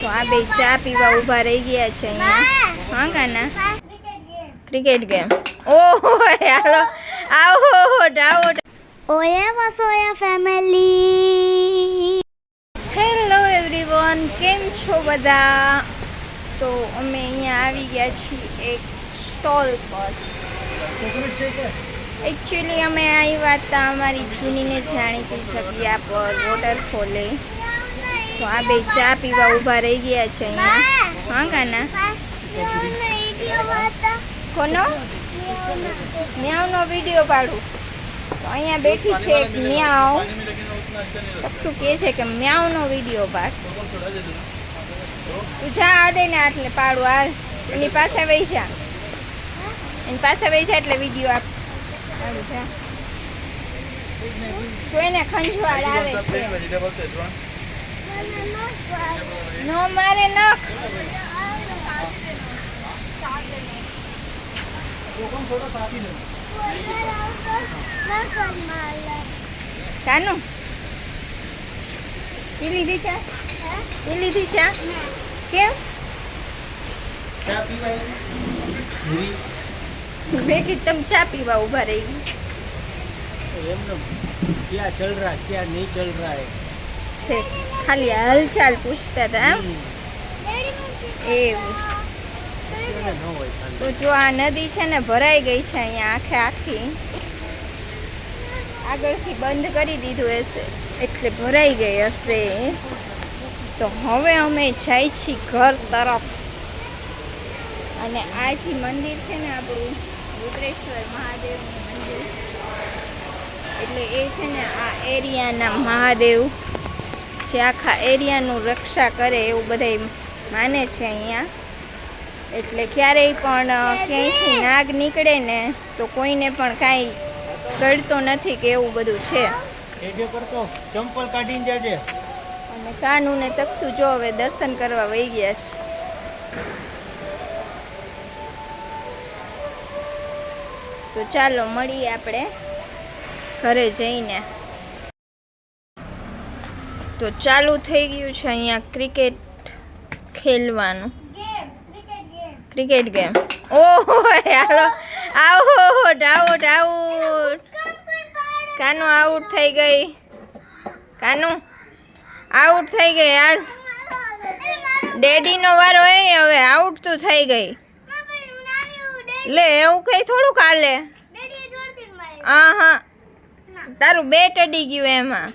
તો આ બે ચા પીવા ઊભા રહી ગયા છે અહીંયા. હા કાના ક્રિકેટ ગેમ. ઓહો હાલો આવો આવો. ઓયા વસોયા ફેમિલી. હેલો એવરીવન, કેમ છો બધા? તો અમે અહીંયા આવી ગયા છીએ એક સ્ટોલ પર. એકચ્યુઅલી અમે આવ્યા હતા અમારી જૂનીને જાણીતી જગ્યા પર વોટરફોલે. તો આ બે ચા પીવા ઊભા રહી ગયા છે અહીંયા. હા કાના કોનો મ્યાવનો વિડીયો પાડું. તો અહીંયા બેઠી છે એક મ્યાવ. શું કહે છે કે મ્યાવનો વિડીયો પાડ. તું જા આડે ને એટલે પાડું. હાલ એની પાસે વહી જા, એની પાસે વહી જા એટલે વિડીયો આપ. હાલું જા. તો એને ખંજવાળ આવે છે. નો મારે નખ. કાનું પી લીધી ચા? પી લીધી ચા? કેમ મેં કીધું તમે ચા પીવા ઊભા રહી क्या चल रहा है क्या नहीं चल रहा है છે? ખાલી હાલચાલ પૂછતા હતા એવું. તો જો આ નદી છે ને ભરાઈ ગઈ છે અહીંયા આખે આખી. આગળથી બંધ કરી દીધું હશે એટલે ભરાઈ ગઈ હશે. તો હવે અમે જાય છીએ ઘર તરફ. અને આ જે મંદિર છે ને આપણું રુદ્રેશ્વર મહાદેવનું મંદિર, એટલે એ છે ને આ એરિયાના મહાદેવ જે આખા એરિયાનું રક્ષા કરે એવું બધા માને છે અહીંયા. એટલે ક્યારેય પણ ક્યાંયથી નાગ નીકળે ને તો કોઈને પણ કાંઈ ગળતો નથી કે એવું બધું છે. ચંપલ કાઢીને જાજે. અને કાનુ ને તકસુ જો હવે દર્શન કરવા વહી ગયા છે. તો ચાલો મળીએ આપણે ઘરે જઈને. તો ચાલુ થઈ ગયું છે અહીંયા ક્રિકેટ ખેલવાનું. Cricket game. ઓહો હાલો આવો આઉટ આઉટ. કાનુ આઉટ થઈ ગઈ. કાનુ આઉટ થઈ ગઈ. હાલ ડેડીનો વારો એ હવે આઉટ તો થઈ ગઈ. લે એવું કઈ થોડુંક હાલે. હા હા તારું બેટ અડી ગયું એમાં.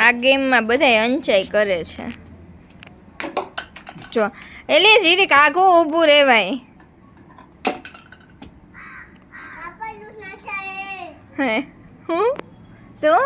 આ ગેમમાં બધા અંચાઈ કરે છે. જો એટલે જીરીક આઘું ઊભું રહેવાય. હે હું શું